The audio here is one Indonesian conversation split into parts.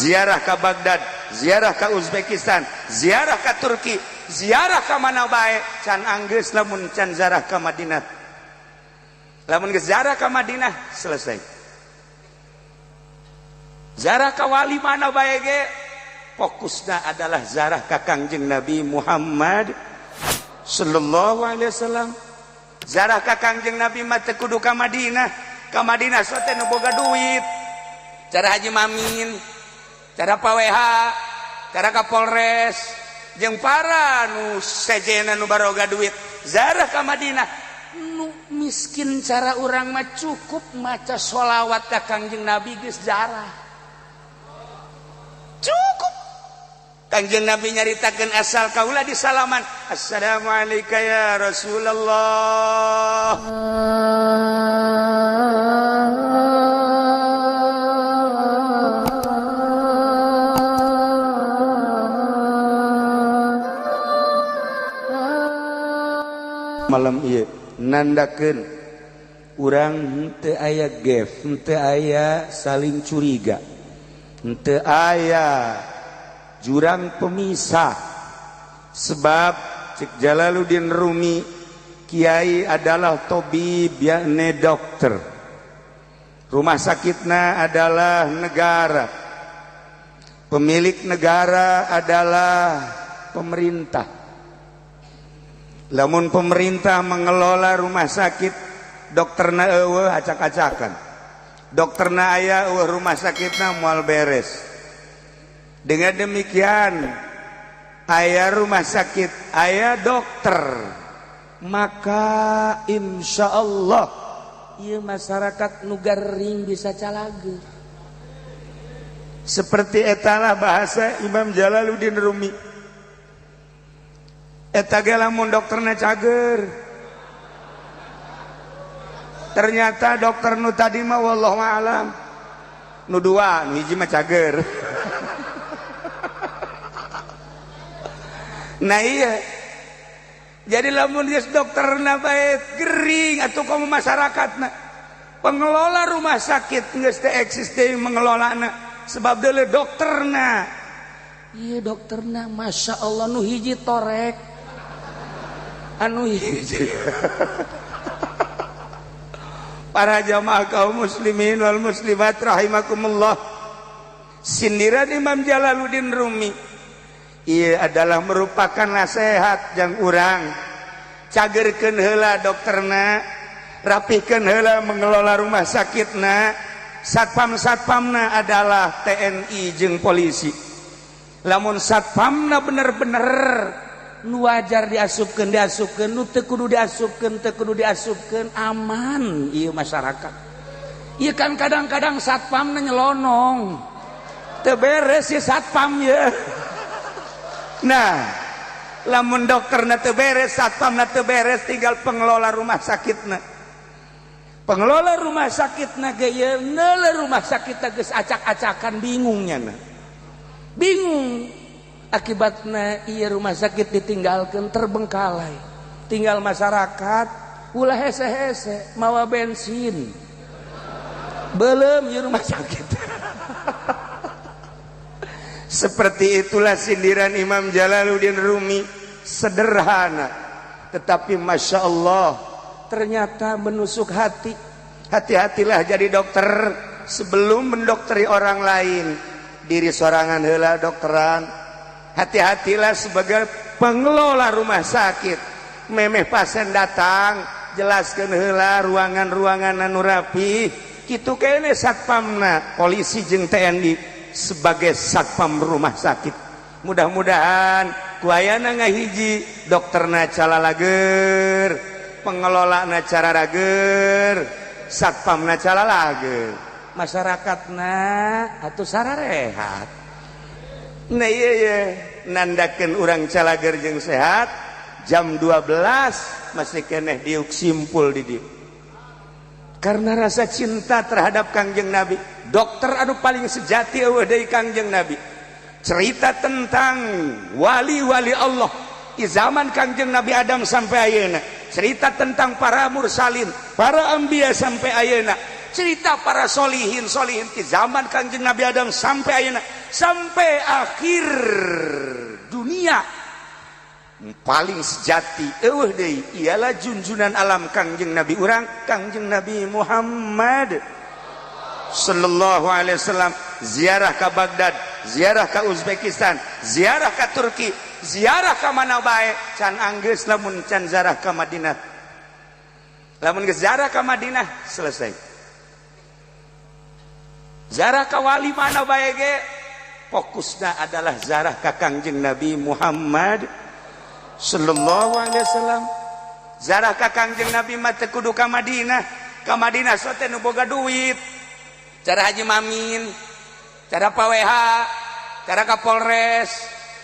ziarah ke Baghdad, ziarah ke Uzbekistan, ziarah ke Turki, ziarah ke mana bae, can anggeus lamun can ziarah ke Madinah. Lamun geus ziarah ke Madinah selesai. Ziarah ke wali mana bae ge, fokusna adalah ziarah ka Kangjeng Nabi Muhammad sallallahu alaihi wasallam. Ziarah ka Kangjeng Nabi mah teu kudu ka Madinah. Ka Madinah sote nu boga duit. Cara Haji Mamin, cara PWH, cara Kapolres, jeung para nu sejena nu baroga duit. Ziarah ka Madinah. Nu miskin cara urang mah cukup maca sholawat ka Kangjeng Nabi geus ziarah. Cukup. Kangjeng Nabi nyaritakeun asal kaula di salaman, assalamualaikum ya Rasulullah. Malam ieu nandakeun urang henteu aya gef, henteu aya saling curiga, henteu aya jurang pemisah. Sebab cek Jalaluddin Rumi, kiai adalah tobib yakni dokter, rumah sakitna adalah negara, pemilik negara adalah pemerintah. Lamun pemerintah mengelola rumah sakit, dokterna eueuh acak-acakan, dokterna aya eueuh rumah sakitna moal beres. Dengan demikian aya rumah sakit, aya dokter, maka insya Allah ieu masyarakat nu garing bisa calageun. Seperti etalah bahasa Imam Jalaluddin Rumi. Eta ge lamun dokterna cager, ternyata dokter nu tadi mah wallahu a'lam nu dua, nu hiji mah cager. Nah iya, jadi lamun geus dokterna bae gering atuh komo masyarakatna, pengelola rumah sakit geus teu eksis teh mengelolana, sebab deuleu dokterna. Iya dokterna masya Allah nu hiji torek, anu hiji. Para jamaah kaum muslimin wal muslimat rahimakumullah, sindiran Imam Jalaluddin Rumi ieu adalah merupakan nasihat jang urang cagerkeun heula dokterna, rapihkeun heula mengelola rumah sakitna. Satpam-satpamna adalah TNI jeung polisi. Lamun satpamna bener-bener nu wajar diasupkeun, nu teu kudu diasupkeun, aman ieu masyarakat. Ieu kan kadang-kadang satpamna nyelonong, teu beres si satpam ye. Nah, lamun dokterna teu beres, satpamna teu beres, tinggal pengelola rumah sakitna. Pengelola rumah sakitna ge ieu neuleuh rumah sakitna geus acak-acakan, bingung nyana. Bingung. Akibatnya iya rumah sakit ditinggalkan terbengkalai, tinggal masyarakat ulah hese-hese mawa bensin belum iya rumah sakit. Seperti itulah sindiran Imam Jalaluddin Rumi, sederhana tetapi masya Allah ternyata menusuk hati. Hati-hatilah jadi dokter sebelum mendokteri orang lain, diri sorangan heula dokteran. Hati-hatilah sebagai pengelola rumah sakit, memeh pasien datang jelaskeun heula ruangan-ruangan anu rapi, kitu kene satpamna polisi jeung TNI sebagai satpam rumah sakit. Mudah-mudahan ku ayana ngahiji dokterna calalager, pengelolana cararager, satpamna calalager, masyarakatna atuh sararehat. Nah iya nandakeun urang calager jeung sehat, jam 12 masih keneh diuk simpul di dieu. Karena rasa cinta terhadap Kangjeng Nabi, dokter anu paling sejati eueuh deui Kangjeng Nabi. Cerita tentang wali-wali Allah di zaman Kangjeng Nabi Adam sampai ayeuna, cerita tentang para mursalin, para anbiya sampai ayeuna, cerita para solihin di zaman Kangjeng Nabi Adam sampai ayeuna, sampai akhir dunia. Paling sejati deui ialah junjunan alam Kangjeng Nabi urang, Kangjeng Nabi Muhammad sallallahu alaihi wasallam. Ziarah ke Baghdad, ziarah ke Uzbekistan, ziarah ke Turki, ziarah ke mana bae, can anggeus lamun can ziarah ke Madinah. Lamun geus ziarah ke Madinah selesai. Ziarah ke wali mana bae ge, fokusna adalah ziarah ka Kangjeng Nabi Muhammad sallallahu alaihi wasallam. Ziarah ka Kangjeng Nabi mah teu kudu ka Madinah. Ka Madinah sote nu boga duit. Cara Haji Mamin, cara Pak WH, cara Kapolres,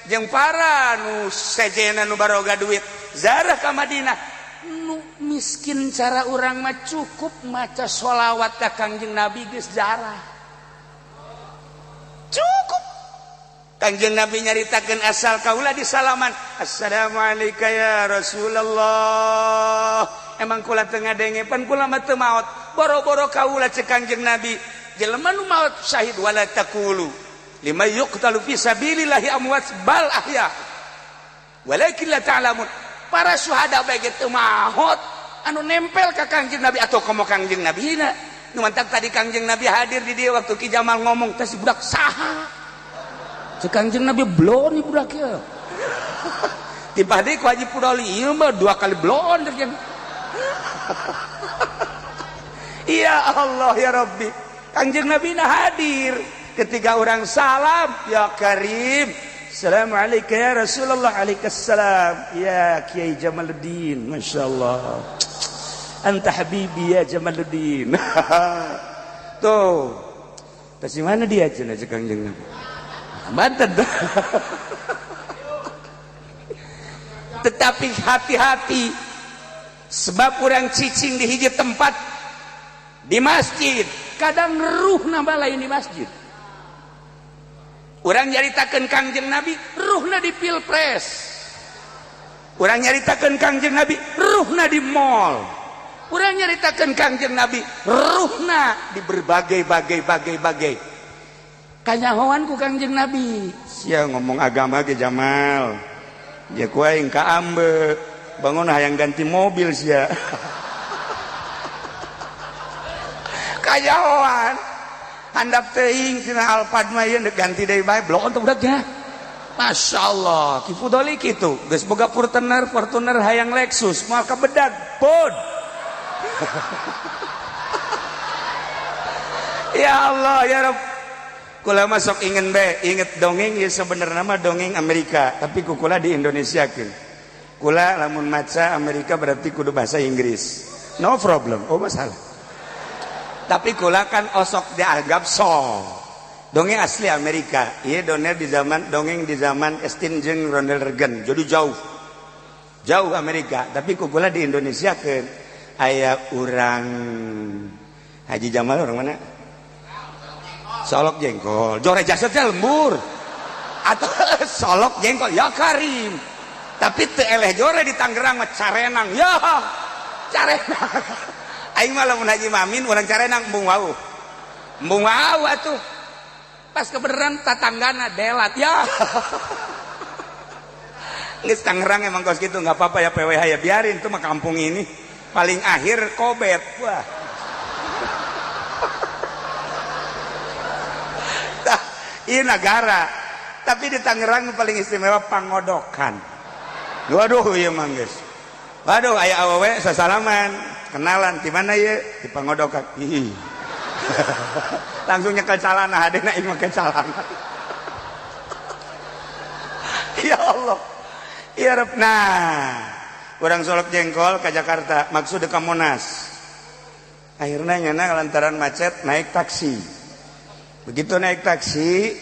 jeung para nu sejena nu baroga duit. Ziarah ka Madinah. Nu miskin cara urang mah cukup maca sholawat ka Kangjeng Nabi geus ziarah. Cukup. Kangjeng Nabi nyaritakeun asal kaula di salaman, assalamualaikum ya Rasulullah. Emang kula teu ngadengepan, kula mah teu maot. Boro-boro kaula cek Kangjeng Nabi, jelema nu maot syahid wala taqulu lima yuqtalu fi sabilillahi amwat bal ahya walakin la ta'lamun. Para syuhada bae teu maot anu nempel ka Kangjeng Nabi atau komo Kangjeng Nabi na. Nu mantap tadi Kangjeng Nabi hadir di dia waktu Ki Jamal ngomong teh si budak saha. Cek Kangjeng Nabi blon ieu budak ieu. Tiba deui ku Haji Pudoli ieu mah 2 kali blon deuk. Ya Allah ya Rabbi. Kangjeng Nabi na hadir ketika orang salam, ya Karim, assalamualaikum ya Rasulullah, alaikassalam ya Kiai Jamaluddin, Masya Allah, anta habibi ya Jamaluddin. Tuh pasti mana dia cina Kangjeng Nabi Banten. Tetapi hati-hati, sebab orang cicing di hiji tempat di masjid kadang ruhna balai di masjid. Orang nyaritakeun Kangjeng Nabi ruhna di pilpres. Orang nyaritakeun Kangjeng Nabi ruhna di mall. Orang nyaritakeun Kangjeng Nabi ruhna di berbagai. Kanyahoan ku Kangjeng Nabi. Sia ngomong agama ge Jamal. Ya ku aing ka ambe. Bangun hayang ganti mobil sia. Kayawan handap teuing cenah Alphard mah ieu ganti deui bae blok untuk budaknya. Masya Allah, Ki Fudoli kitu geus boga Fortuner hayang Lexus moal ka bedag pod. Ya Allah ya Rabb, kula masuk ingin bae inget dongeng ieu sebenarnya mah dongeng Amerika tapi ku kula di Indonesiakeun. Kula lamun maca Amerika berarti kudu bahasa Inggris. No problem, oh masalah. Tapi kula kan osok dianggap so. Dongeng asli Amerika. Iya dongeng di zaman Estin jeung Ronald Reagan. Jadi jauh Amerika. Tapi kula di Indonesia ke aya urang Haji Jamal orang mana? Solok jengkol. Jore jasadnya lembur. Atau solok jengkol ya Karim. Tapi teu eleh jore di Tangerang mah carenang. Ya carenang. Aing mah lamun Haji Mamin urang carenang embung wau atuh. Pas kebeneran tatanggana delat ya. Geus Tangerang emang kos gitu enggak apa-apa ya PWH ya biarin tuh mah kampung ini. Paling akhir kobet. Wah. Tah, ieu negara. Tapi di Tangerang paling istimewa pangodokan. Waduh ieu mah geus. Waduh aya awewe sasalaman. Kenalan di mana ya di pangodokan. Langsung nyekel calana hadena ieu make calana. Ya Allah ya Rabb. Nah urang solok jengkol ke Jakarta maksud ke Monas. Akhirnya nyana lantaran macet naik taksi. Begitu naik taksi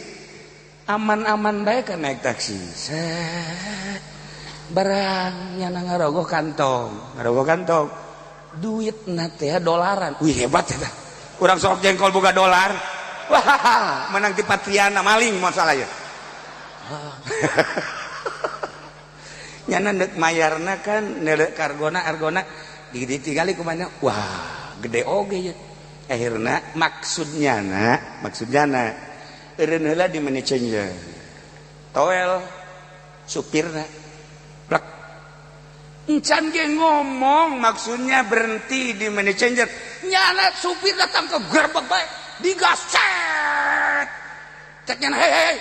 aman-aman baik kan naik taksi. Set barang nyana ngarogoh kantong duit nate dolaran. Wih hebat ya. Urang sok jengkol boga dolar. Wah, menang di Patriana maling masalah ya. Nyana neuk mayarna kan neuleuh argona digali kumanya. Wah, gede oge ya. Akhirna maksudnya eureun heula di money changer toel supirna plek encan ge ngomong maksudnya berhenti di money changer nyana supir datang ke gerbek bae digas ceknya hei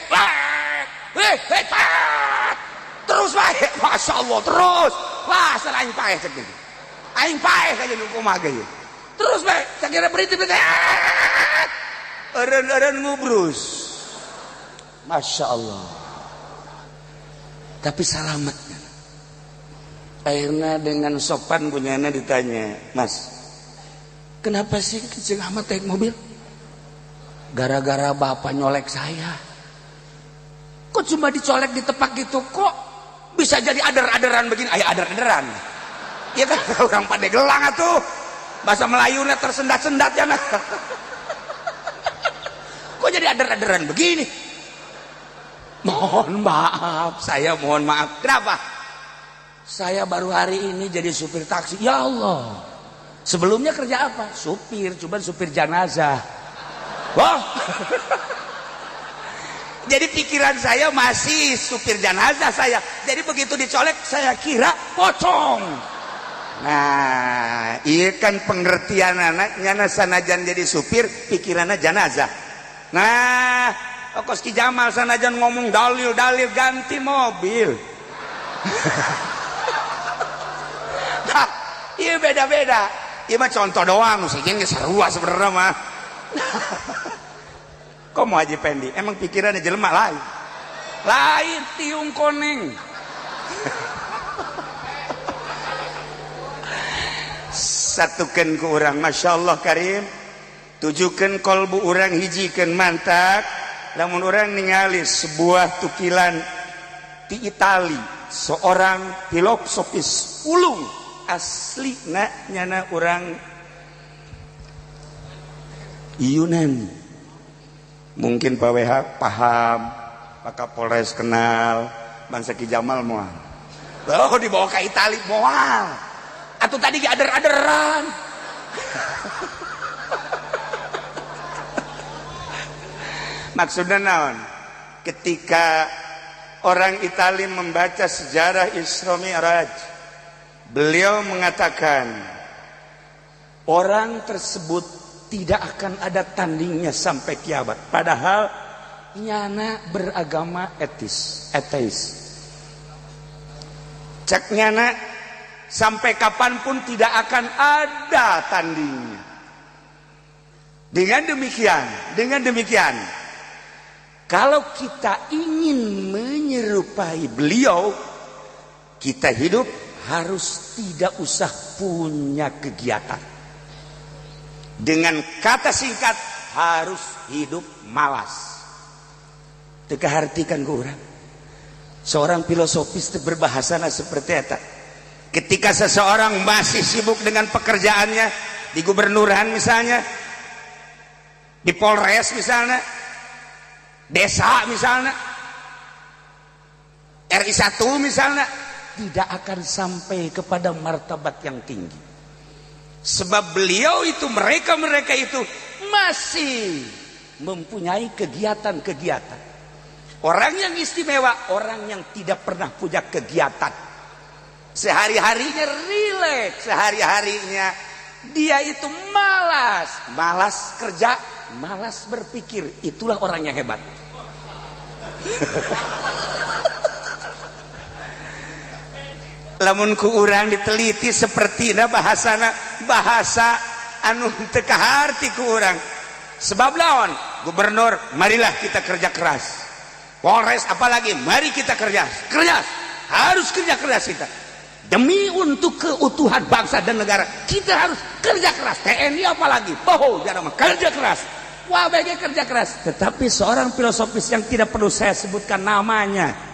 terus bae Masya Allah terus wah selain paeh cek gitu aing paeh aja nu kumaha ge terus bae cek kira berhenti eureun ngubrus Masya Allah tapi selamatnya akhirnya dengan sopan punyana ditanya mas kenapa sih kecil amat naik mobil gara-gara bapak nyolek saya kok cuma dicolek di tepak gitu kok bisa jadi ader-aderan begini ayo ader-aderan iya kan orang pada gelang atuh bahasa Melayunya tersendat-sendat ya nah kok jadi ader-aderan begini mohon maaf saya mohon maaf kenapa saya baru hari ini jadi supir taksi ya Allah sebelumnya kerja apa supir cuman supir jenazah wah jadi pikiran saya masih supir jenazah saya jadi begitu dicolek saya kira pocong nah iya kan pengertian anaknya sanajan jadi supir pikirannya jenazah nah Koski Jamal sanajan ngomong dalil-dalil ganti mobil nah iya beda-beda iya mah contoh doang musiknya sarua sebenarnya mah kok mau Haji Pendi emang pikirannya jelema lain tiung koneng satukan ke orang Masya Allah Karim tujukan kolbu orang hijikan mantak namun orang ningali sebuah tukilan di Itali seorang filosofis ulung asli nyana orang Yunani mungkin Pak WH paham Pak Kapolres kenal Bang Seki Jamal moal oh dibawa ke Itali moal atau tadi ader-aderan maksudnya naon ketika orang Itali membaca sejarah Isra Mi'raj beliau mengatakan orang tersebut tidak akan ada tandingnya sampai kiamat padahal nyana beragama ateis cek nyana sampai kapanpun tidak akan ada tandingnya dengan demikian kalau kita ingin menyerupai beliau kita hidup harus tidak usah punya kegiatan dengan kata singkat harus hidup malas teka hartikan ke orang seorang filosofis berbahasana seperti itu ketika seseorang masih sibuk dengan pekerjaannya di gubernuran misalnya di Polres misalnya desa misalnya RI 1 misalnya tidak akan sampai kepada martabat yang tinggi sebab beliau itu mereka itu masih mempunyai kegiatan-kegiatan orang yang istimewa orang yang tidak pernah punya kegiatan sehari-harinya rileks sehari-harinya dia itu malas kerja malas berpikir itulah orang yang hebat lamun ku urang diteliti seperti bahasa anu teu kaharti ku urang sebab lawan gubernur marilah kita kerja keras Polres apalagi mari kita kerja harus kerja keras kita demi untuk keutuhan bangsa dan negara kita harus kerja keras TNI apalagi jangan kerja keras WBG kerja keras tetapi seorang filosofis yang tidak perlu saya sebutkan namanya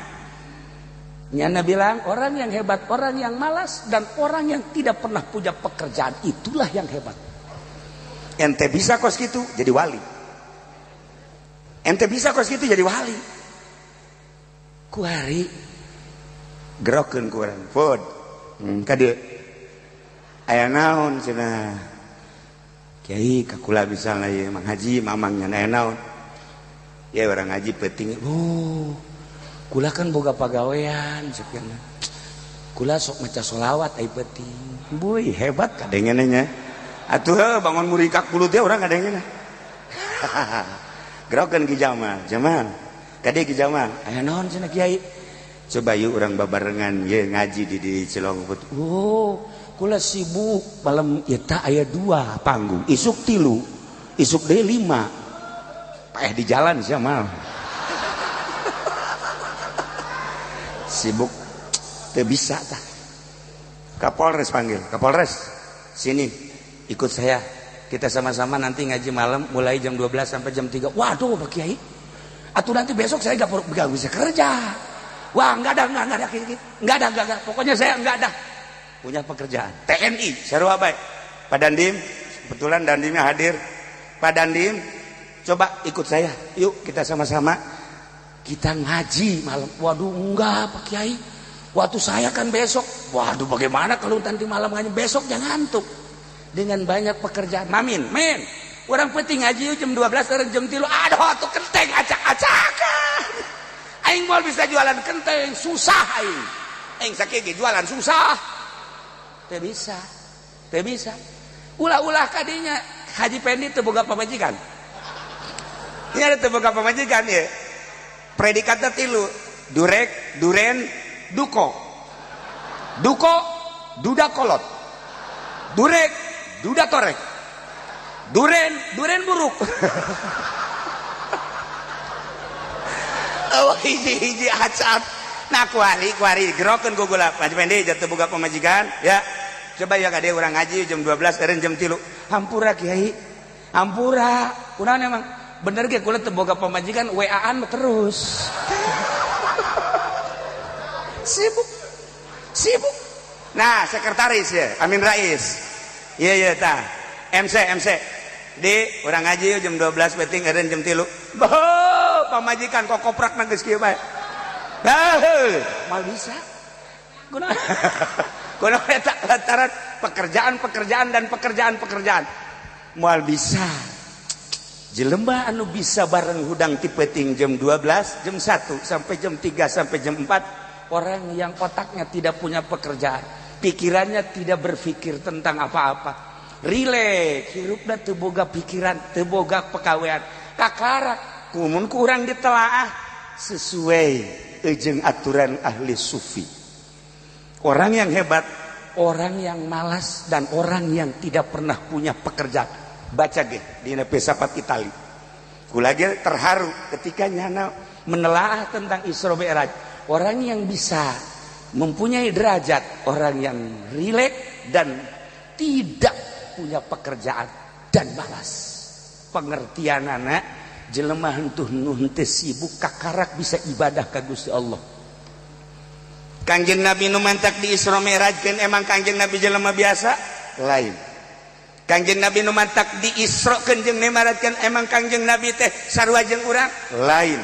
nyana bilang orang yang hebat orang yang malas dan orang yang tidak pernah punya pekerjaan itulah yang hebat ente bisa kos gitu jadi wali ente bisa kos gitu jadi wali kuari gerokeun ku urang pod kade aya naon cenah Kiai kakula misalnya ya Mang Haji mamangnya aya naon Ya orang ngaji penting. Oh, kula kan boga pagawean sekian. Kula sok maca sholawat ai penting. Boy hebat kadengennya. Atuh bangun murikak puluh teh orang kadengena. Gerokeun ki Jamal. Jamal. Kade ki Jamal. Aya naon cenah Kiai? Coba yuk orang babarengan ye ngaji di Cilongput. Oh, kula sibuk malam eta aya 2 panggung. Isuk 3, isuk deui 5. Paeh di jalan Jamal. Sibuk teu bisa tah. Kapolres panggil. Kapolres, sini ikut saya. Kita sama-sama nanti ngaji malam mulai jam 12 sampai jam 3. Waduh Pak Kiai. Atuh nanti besok saya gak bisa kerja. Wah enggak ada. Pokoknya saya enggak ada. Punya pekerjaan. TNI, Sarua baik. Pak Dandim, kebetulan Dandimnya hadir. Pak Dandim, coba ikut saya. Yuk kita sama-sama. Kita ngaji malam. Waduh enggak Pak Kiai. Waktu saya kan besok. Waduh bagaimana kalau nanti malam ngaji besok jangan ngantuk. Dengan banyak pekerjaan. Mamin, men. Orang penting ngaji jam 12 orang jam 3. Aduh tuh kenteng acak-acakan. Aing mau bisa jualan kenteng susah aing sakit jualan susah. Teu bisa. Ulah-ulah kadinya Haji Pendi teu boga pamajikan. Nya teu boga pamajikan ye. Predikatna 3. Durek, duren, duko. Duko, duda kolot. Durek, duda torek. Duren buruk. Oh hiji acap. Nah kuari gerokeun ku gula. Haji Pendi jatuh boga pamajikan ya. Coba ya kade urang ngaji jam 12 eureun jam 3. Hampura Kiai. Hampura. Kunaon emang? Bener ge kula teu boga pamajikan WA-an terus. Sibuk. Nah, sekretaris ya, Amin Rais. Iya tah. MC. Di urang ngaji jam 12 penting eureun jam 3. Boh, pamajikan kok koprak nang geus kieu bae. Mal bisa. Kunaon eta lantaran pekerjaan. Moal bisa. Jelema anu bisa bareng hudang ti peuting jam 12, jam 1 sampai jam 3 sampai jam 4, orang yang otaknya tidak punya pekerjaan, pikirannya tidak berpikir tentang apa-apa. Rileks, hirupna teu boga pikiran, teu boga pekawean. Kakarak kumun ku urang ditelaah sesuai jeung aturan ahli sufi. Orang yang hebat, orang yang malas dan orang yang tidak pernah punya pekerjaan. Baca ge di filsafat Itali. Kula ge terharu ketika nyana menelaah tentang Isra Mi'raj. Orang yang bisa mempunyai derajat, orang yang rileks dan tidak punya pekerjaan dan malas. Pengertian anak jelema henteu nuhun teu sibuk kakarak bisa ibadah ka Gusti Allah. Kangjeng Nabi nu mantak di Isra Mi'raj kan emang Kangjeng Nabi jelema biasa? Lain. Kangjeng Nabi nu mantak di Isra jeung Mi'raj kan emang Kangjeng Nabi teh sarua jeung urang? Lain.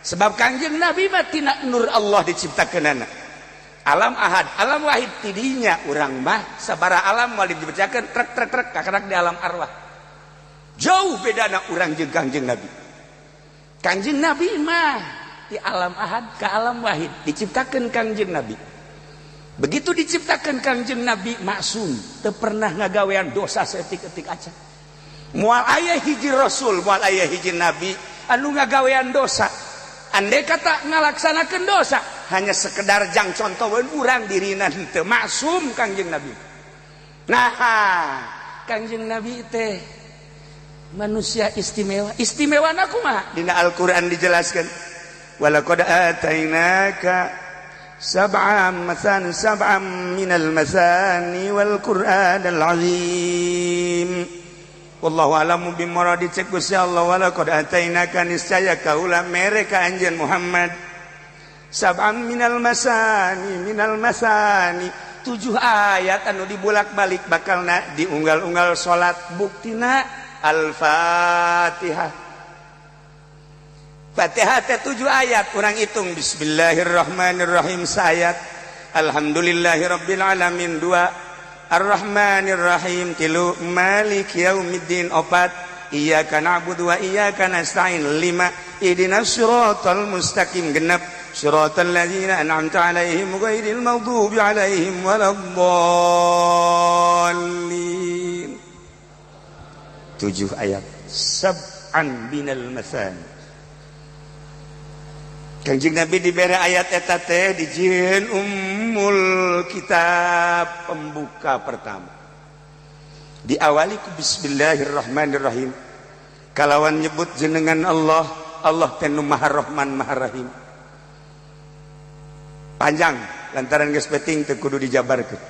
Sebab Kangjeng Nabi mah tina nur Allah diciptakeunana. Alam ahad, alam wahid tidinya urang mah sabara alam moal dibacakeun trek kakarak di alam arwah. Jauh bedana urang jeung Kangjeng Nabi. Kangjeng Nabi mah di alam ahad ke alam wahid diciptakeun Kangjeng Nabi. Begitu diciptakan Kangjeng Nabi maksum, teu pernah ngagawean dosa saeutik-eutik acan. Moal aya hiji rasul, moal aya hiji nabi anu ngagawean dosa. Andai kata ngalaksanakeun dosa, hanya sekedar jang contoheun urang dirina henteu maksum Kangjeng Nabi. Nah, Kangjeng Nabi teh manusia istimewa. Istimewana kumaha? Dina Al-Qur'an dijelaskeun. Walaqad atainaka sab'an minal masani wal Qur'anal azim. Wallahu a'lamu bimuradi cek Gusti Allah. Walaqad atainaka niscaya kaula mere ka anjeun Muhammad sab'an minal masani 7 ayat anu dibulak-balik bakalna diunggal-unggal salat. Buktina Al-Fatihah. Fatihah teh 7 ayat, urang hitung bismillahirrahmanirrahim sayat, alhamdulillahirabbil alamin 2, arrahmanirrahim 3, maliki yaumiddin 4, iyyaka na'budu wa iyyaka nasta'in 5, ihdinas siratal mustaqim genep siratal ladzina an'amta 'alaihim ghairil maghdubi 'alaihim waladdallin. 7 ayat sab'an binal mathani. Kanjeng Nabi dibere ayat eta teh dijieun ummul kitab pembuka pertama. Diawali ku bismillahirrahmanirrahim. Kalawan nyebut jenengan Allah, Allah teh nu Maha Rahman Maha Rahim. Panjang lantaran geus penting teu kudu dijabarkeun.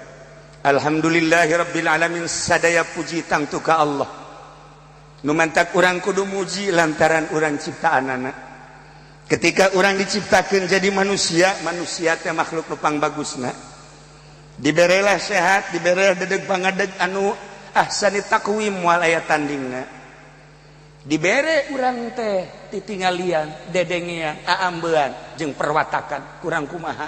Alhamdulillahirabbil alamin sadaya puji tangtu ka Allah. Nu mantak urang kudu muji lantaran urang ciptaanana. Ketika orang diciptakan jadi manusia, manusia teh makhluk nupang bagusna. Diberelah sehat, diberelah dedeg pangadeg anu ahsani taqwim wal aya tandingna. Dibere urang teh titinggalian, dedengean, aambean jeung perwatakan kurang kumaha.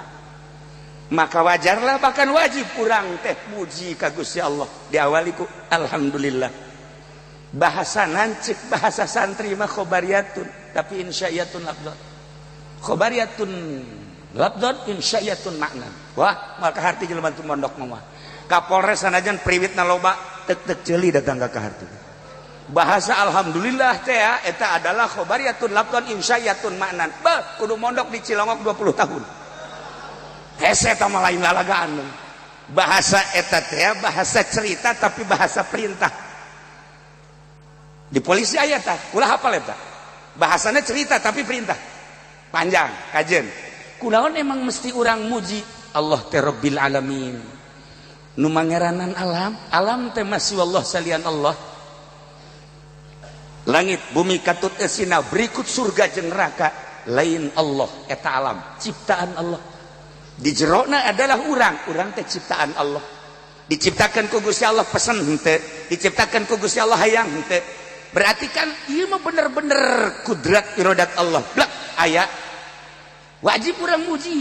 Maka wajarlah bahkan wajib urang teh muji ka Gusti Allah. Diawali ku alhamdulillah. Bahasa nancik bahasa santri mah khobariyatun tapi insya'iyatun labdot. Khobariyatun labdot insya'iyatun makna. Wah, maka harti jelema tu mondok mah. Kapolres sanajan priwitna loba tek-tek ceuli datang ka harti. Bahasa alhamdulillah teh eta adalah khobariyatun labdot insya'iyatun makna. Bah, kudu mondok di Cilongok 20 tahun. Hese eta mah lain lalagaan. Bahasa eta teh bahasa cerita tapi bahasa perintah. Di polisi aya tah, ulah hafal eta. Bahasana cerita tapi perintah. Panjang kajen kunaon emang mesti urang muji Allah teh Rabbil alamin nu mangeranan alam teh masih Allah salian Allah langit bumi katut esina berikut surga jeung neraka lain Allah eta alam ciptaan Allah di jerona adalah urang teh ciptaan Allah diciptakan ku Gusti Allah pesen henteu diciptakan ku Gusti Allah hayang henteu berarti kan ieu mah bener-bener kudrat iradat Allah blak aya wajib urang muji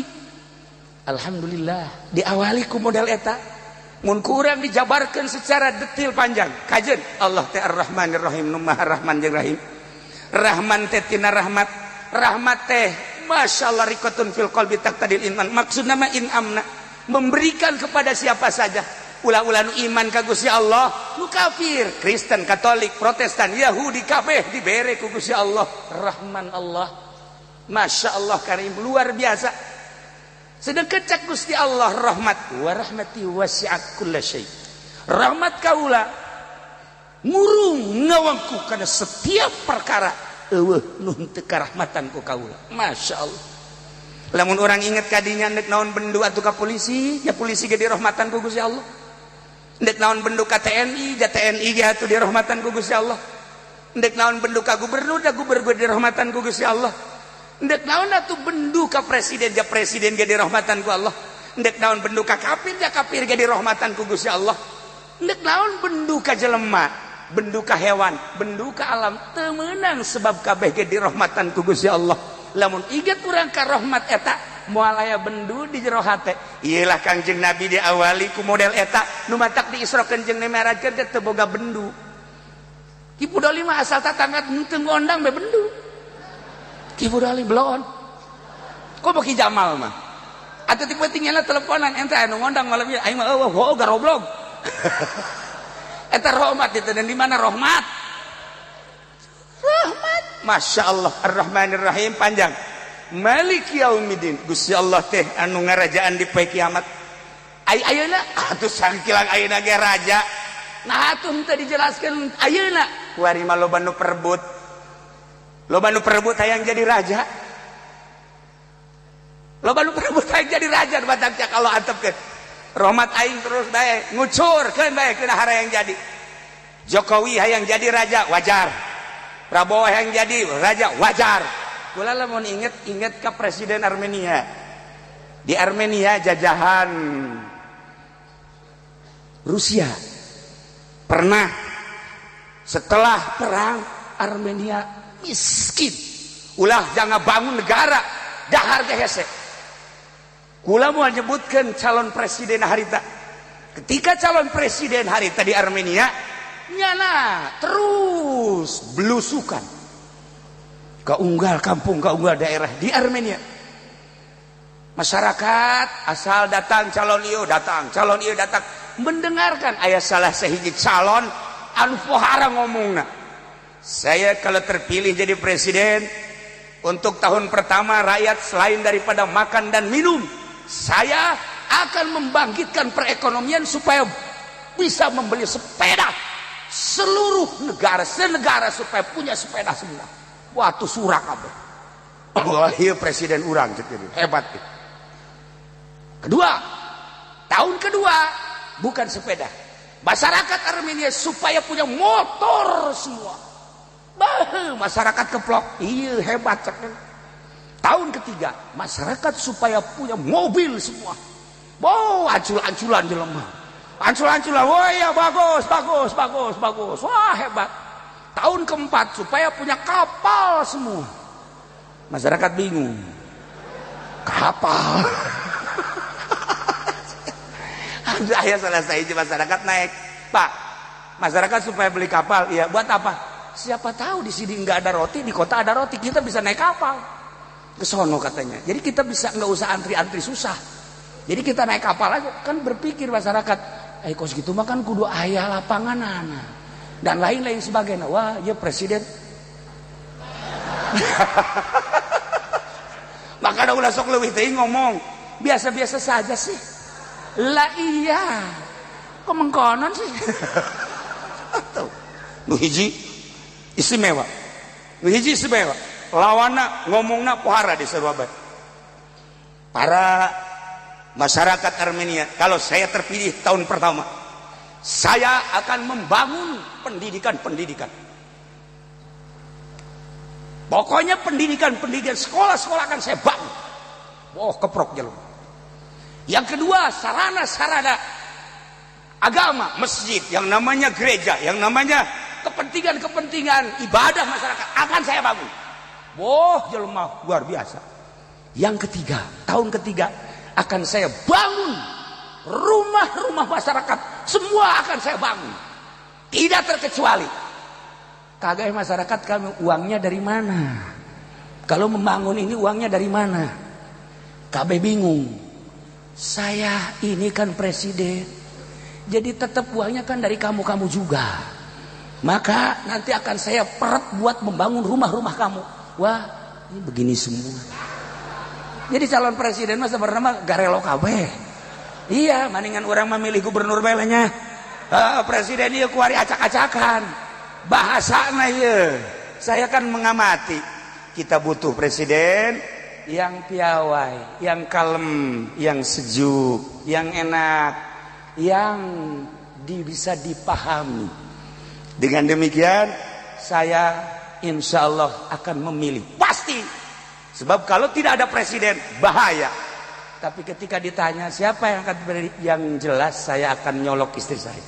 alhamdulillah diawali ku modal eta mun ku urang dijabarkeun secara detail panjang kajen Allah teh Ar-Rahmanir Rahim nu Maha Rahman jeung Rahim Rahman teh tina rahmat teh masyaallah riqatun fil qalbi taqtadil iman maksudna mah inamna memberikan kepada siapa saja ulah-ulah nu iman ka Gusti Allah nu kafir Kristen Katolik Protestan Yahudi kabeh dibere ku Gusti Allah Rahman Allah Masya Allah karim luar biasa sedeket cak Gusti Allah rahmat wa rahmati wasi'at kulla syai rahmat kaula ngurung ngawangku kana setiap perkara eueuh nu teu karahmatan ku kaula Masya Allah lamun orang inget kadinya nek naon bendu atuh ka polisi ya polisi ge dirahmatan ku Gusti Allah nek naon bendu ka TNI ya TNI ge atuh dirahmatan ku Gusti Allah nek naon bendu ka gubernur ya gubernur dirahmatan ku Gusti Allah ndek naon atuh bendu ka presiden ja presiden ge dirahmatan ku Allah ndek naon bendu ka kafir ja kafir ge dirahmatan ku Gusti Allah ndek naon bendu ka jelema bendu ka hewan bendu ka alam teu meunang sebab kabeh ge dirahmatan ku Gusti Allah lamun inget urang ka rahmat eta moal aya bendu di jero hate iyalah Kangjeng Nabi diawali ku model eta nu matak diisrokeun jeung nemerakeun teu boga bendu Ki Budali mah asal tatangkat teu ngondang be bendu Ki Budali belon kok beki Jamal mah atuh tipe tinggalna teleponan ente anu ngondang malam ieu aing mah eueuh garoblog eta rahmat itu dan di mana rahmat Masya Allah Ar-Rahmanir Rahim panjang Maliki Yaumiddin Gusti Allah teh anu ngarajaan di poe kiamat ayeuna atuh sangkilang ayeuna ge raja nah atuh teu dijelaskeun ayeuna kuari mah loba nu perebut hayang jadi raja loba nu perebut hayang jadi raja batak cak kalau antepkeun rahmat aing terus bae ngucurkeun bae keuna hayang jadi Jokowi hayang jadi raja wajar Prabowo hayang jadi raja wajar kula lamun inget ka presiden Armenia di Armenia jajahan Rusia pernah setelah perang Armenia miskin ulah jangan bangun negara dahar teh hese kula mau nyebutkeun calon presiden harita ketika calon presiden harita di Armenia nyana terus belusukan keunggal kampung, keunggal daerah di Armenia. Masyarakat asal datang calon ieu datang, calon ieu datang, mendengarkan ayah salah sehiji calon anu pohara ngomongna. Saya kalau terpilih jadi presiden, untuk tahun pertama rakyat selain daripada makan dan minum, saya akan membangkitkan perekonomian supaya bisa membeli sepeda. Seluruh negara, senegara supaya punya sepeda semua. Wah, tuh surak apa? Wah, iya presiden urang gitu. Hebat. Kedua, tahun kedua bukan sepeda. Masyarakat Armenia supaya punya motor semua. Bah, masyarakat keplok. Iya, hebat. Tahun ketiga, masyarakat supaya punya mobil semua. Wow, ancul-anculan jelema. Ancul-anculan, wah ya bagus. Wah, hebat. Tahun keempat supaya punya kapal semua. Masyarakat bingung. Kapal. Saya selesai masyarakat naik. Pak, masyarakat supaya beli kapal, ya buat apa? Siapa tahu di sini nggak ada roti, di kota ada roti, kita bisa naik kapal ke sono katanya. Jadi kita bisa nggak usah antri-antri susah. Jadi kita naik kapal aja. Kan berpikir masyarakat, kos gitu mah kan kudu aya lapangan dan lain-lain sebagainya. Wah, ya presiden. Maka ada ulah sok leuwih teuing ngomong. Biasa-biasa saja sih. Lah iya. Kok mengkonon sih? Tuh. Nu hiji istimewa. Nu hiji istimewa. Lawanna ngomongna pohara di Surabaya. Para masyarakat Armenia, kalau saya terpilih tahun pertama, saya akan membangun pendidikan. Pokoknya pendidikan, sekolah-sekolah akan saya bangun. Oh, keprok jalur. Yang kedua, sarana agama, masjid, yang namanya gereja, yang namanya kepentingan ibadah masyarakat akan saya bangun. Oh, jelema luar biasa. Yang ketiga, tahun ketiga akan saya bangun rumah-rumah masyarakat, semua akan saya bangun, tidak terkecuali. Kagak masyarakat kami uangnya dari mana? Kalau membangun ini uangnya dari mana? Kagak bingung. Saya ini kan presiden, jadi tetap uangnya kan dari kamu juga. Maka nanti akan saya peret buat membangun rumah-rumah kamu. Wah, ini begini semua. Jadi calon presiden mah sebenarnya garelo kabeh. Iya, mendingan orang memilih gubernur belenya. Presiden ieu kuari acak-acakan. Bahasana ieu. Saya kan mengamati. Kita butuh presiden yang piawai, yang kalem, yang sejuk, yang enak, yang bisa dipahami. Dengan demikian, saya insya Allah akan memilih. Pasti. Sebab kalau tidak ada presiden bahaya. Tapi ketika ditanya siapa yang akan beri, yang jelas saya akan nyolok istri saya.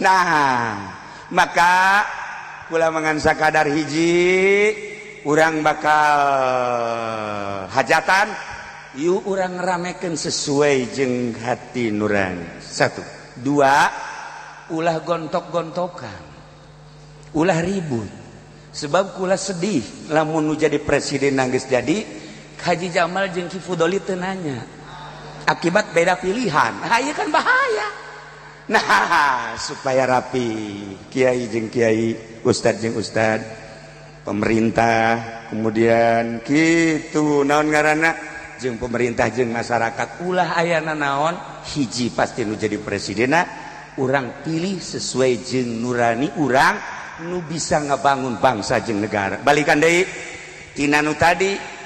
Nah, maka kula mengansa kadar hiji, urang bakal hajatan, yuk urang ramekeun sesuai jeung hati nurani. 1, 2, ulah gontok-gontokan. Ulah ribut. Sebab kula sedih lamun nu jadi presiden nangis jadi Haji Jamal jeung Ki Fudoli teu nanya. Akibat beda pilihan. Nah, ieu kan bahaya. Nah, supaya rapi, kiai jeung kiai, ustad jeung ustad, pemerintah, kemudian kitu naon ngaranna jeung pemerintah jeung masyarakat ulah ayana naon hiji pasti nu jadi presidenna urang pilih sesuai jeung nurani urang nu bisa ngebangun bangsa jeung negara. Balikan deui tina nu tadi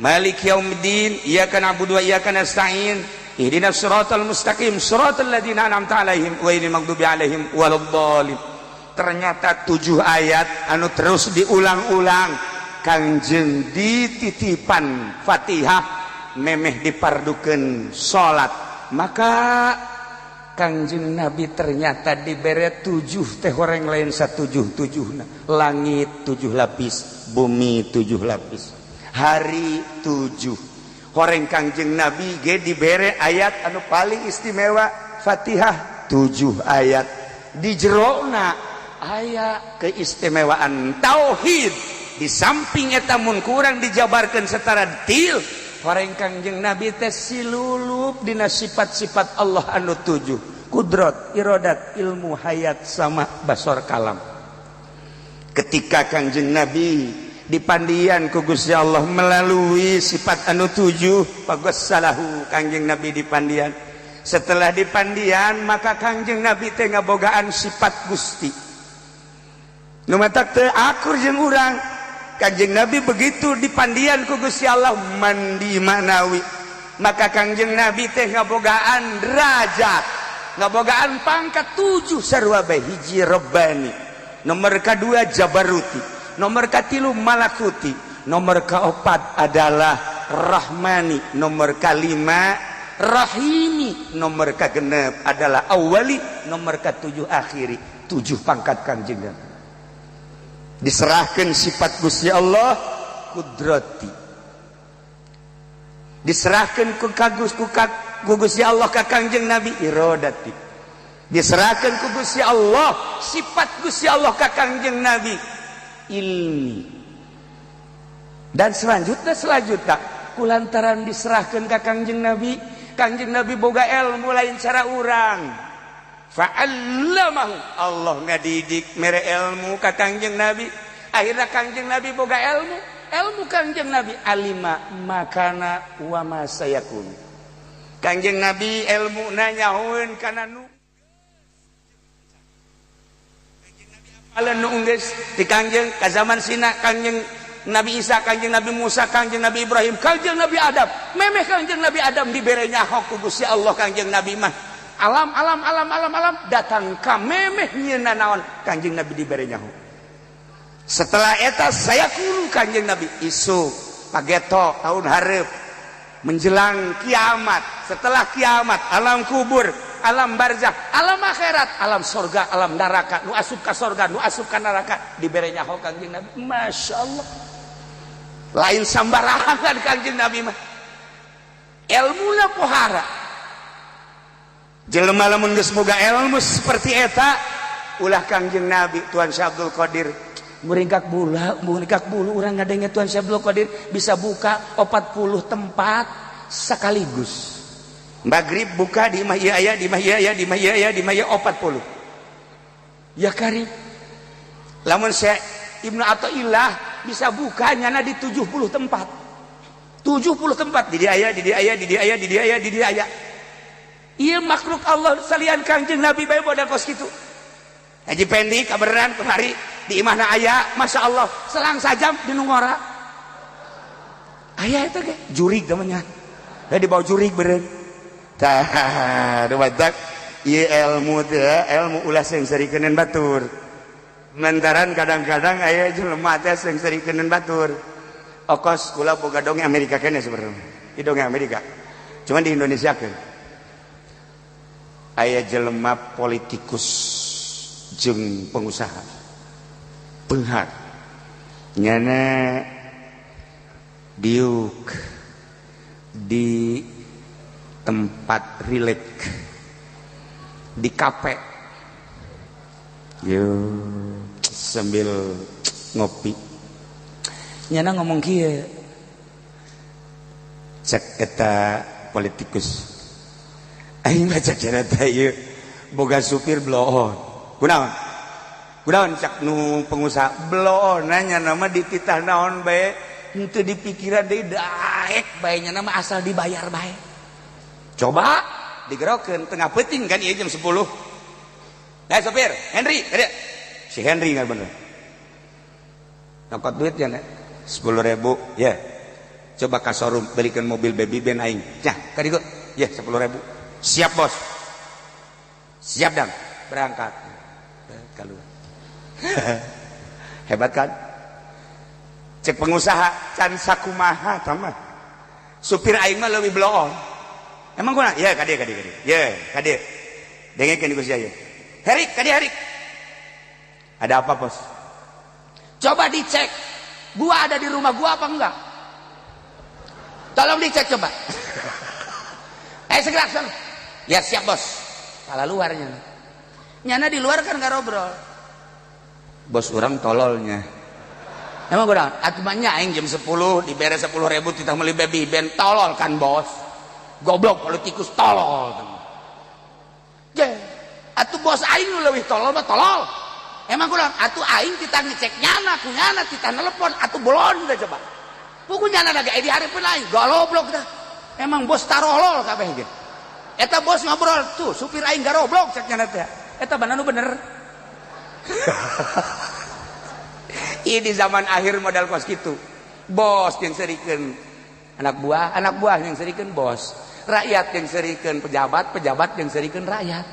Maliki yaumiddin iyyaka na'budu wa iyyaka nasta'in ihdinas siratal mustaqim siratal ladzina an'amta 'alaihim ghairil maghdubi 'alaihim waladdallin. Ternyata 7 ayat anu terus diulang-ulang kangjeng dititipan Fatihah memeh dipardukeun salat. Maka Kangjeng Nabi ternyata diberi 7 teh horeng lain 7 langit 7 lapis, bumi 7 lapis, hari 7. Horeng Kangjeng Nabi ge diberi ayat anu paling istimewa Fatihah 7 ayat. di jerona aya keistimewaan tauhid. Di samping eta mun kurang dijabarkeun setara detil horeng Kangjeng Nabi teh silulup dina sifat-sifat Allah anu 7, kudrat, iradat, ilmu, hayat, sama, basar, kalam. Ketika Kangjeng Nabi dipandian ku Gusti Allah melalui sifat anu 7, pagossalahu Kangjeng Nabi dipandian. Setelah dipandian maka Kangjeng Nabi teh ngabogaan sifat Gusti nu matak teu akur jeung urang. Kangjeng Nabi begitu dipandian ku Gusti Allah mandi manawi, maka Kangjeng Nabi teh ngabogaan derajat, ngabogaan pangkat 7 sarua bae. Hiji Rabbani, nomor kedua Jabaruti, nomor katilu Malakuti, nomor keempat adalah Rahmani, nomor kelima Rahimi, nomor kegenep adalah Awali, nomor ketujuh Akhiri. 7 pangkat Kangjeng Nabi. Diserahkan sifat Gusti Allah kudrati, diserahkan ku Gusti Allah ka Kangjeng Nabi iradati, diserahkan ku Gusti Allah sifat Gusti Allah ka Kangjeng Nabi ilmi. Dan selanjutnya kulantaran diserahkan ka Kangjeng Nabi, Kangjeng Nabi boga ilmu lain cara urang. Fa'allamahu, Allah ngadidik mere ilmu ka Kangjeng Nabi. Akhirnya Kangjeng Nabi boga ilmu Kangjeng Nabi alima makana wa ma sayakun. Kangjeng Nabi ilmu na nyahoeun kana nu alan nu unggeus ti Kangjeng ka zaman sina Kangjeng Nabi Isa, Kangjeng Nabi Musa, Kangjeng Nabi Ibrahim, Kangjeng Nabi Adam. Memeh Kangjeng Nabi Adam dibere nyaho ku Gusti Allah. Kangjeng Nabi mah alam datang ka memeh nyeuna naon Kangjeng Nabi dibere nyaho. Setelah eta saya kudu Kangjeng Nabi isu pageto tahun hareup menjelang kiamat. Setelah kiamat alam kubur, alam barzakh, alam akhirat, alam surga, alam neraka, nu asup ka surga, nu asup ka neraka dibere nyaho Kangjeng Nabi. Masyaallah, lain sambarangan Kangjeng Nabi mah ilmuna pohara. Jelema lamun geus boga ilmu seperti eta ulah Kangjeng Nabi Tuan Syekh Abdul Qadir muringkak bulu urang ngadenge Tuan Syekh Abdul Qadir bisa buka 40 tempat sekaligus. Maghrib buka di imah ieu aya, di imah ieu aya, di imah ieu aya, di imah ieu 40. Ya karim. Lamun Syekh Ibnu Athaillah bisa buka nyana di 70 tempat. 70 tempat di dia aya, di dia aya, di dia aya, di dia aya, di dia aya. Iya makhluk Allah salian Kangjeng Nabi bae boda kos kitu. Haji Pendi kabeneran kemari di imahna aya, Masya Allah selang sajam di nungora aya eta ge jurig namanya. Da dibawa jurig beureun. Tah, rumatak ieu ilmu teh ilmu ulah sing sarikeun batur. Lantaran kadang-kadang aya jelema teh sing sarikeun batur. Okos kula boga dongeng Amerika kene sebenarnya. Di dongeng Amerika. Cuman di Indonesia kan aya jelema politikus jeung pengusaha beunghar nyana diuk di tempat rileks di kafe yo sambil ngopi nyana ngomong kieu cek eta politikus aing baca cerita ieu boga supir bloon. Kunaon cak nu pengusaha bloon nanya nama dititah naon bae henteu dipikiran deui daek bae nya nama asal dibayar bae. Coba digerokeun tengah peuting kan ieu jam 10. Sopir, Henry, ada. Si Henry enggak bener. Nokot duit ya nek 10.000 ya. Coba ka showroom belikan mobil baby ben aing. Nya, ka dieu. Ya 10.000. Siap bos, siap dang berangkat keluar. Hebat kan cek pengusaha can sakumaha tamah supir aing mah leuwih bloon emang guna ya kade ya kade dengekeun ku sia ye Herik kade Herik ada apa bos coba dicek gua ada di rumah gua apa enggak tolong dicek coba segera sana. Ya siap bos. Pala luarnya. Nyana di luar kan ngarobrol. Bos orang tololnya. Emang gue bilang, atuh mah nyaing jam 10 dibere 10.000 kita beli baby band, tolol kan bos. Goblok politikus tolol. Je, atuh bos aing nu leuwih tolol mah tolol. Emang gue bilang, atuh aing kita ngecek nyana, kunyana kita nelpon, atuh bolon teh coba. Puku nyana lagi di hari pun aing, goblok dah. Emang bos tarolol kabeh ge. Eta bos ngobrol tuh, supir aing garoblok cek nyana teh. Eta bener nu bener. Ini zaman akhir modal kos gitu. Bos yang serikeun anak buah yang serikeun bos, rakyat yang serikeun pejabat yang serikeun rakyat.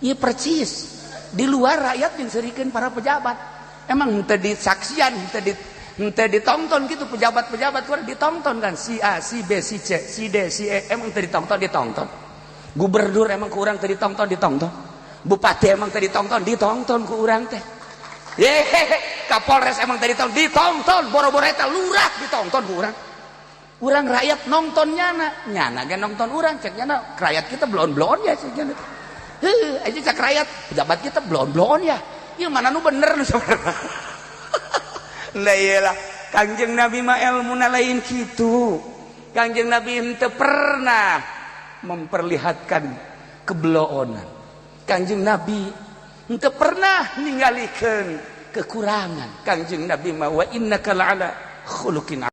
Iya percis. Di luar rakyat yang serikeun para pejabat. Emang henteu disaksian, henteu ditonton gitu pejabat-pejabat kudu ditonton kan, si A, si B, si C, si D, si E, emang teu ditonton. Gubernur emang ku urang teu ditonton. Bupati emang teu ditonton ku urang teh. Kapolres emang tadi ditonton, boro-boro eta lurah ditonton ku urang. Urang rakyat nonton nyana ge nonton urang, cek nyana rakyat kita blon-blon ya cek nyana. Heuh, aja cek rakyat pejabat kita blon-blon ya. Ieu mana nu bener nu saudara. Lah iyalah, Kangjeng Nabi mah elmuna lain kitu. Kangjeng Nabi henteu pernah memperlihatkan kebloonan. Kangjeng Nabi henteu pernah ninggalikeun kekurangan. Kangjeng Nabi mah wa innaka la'ala khuluqin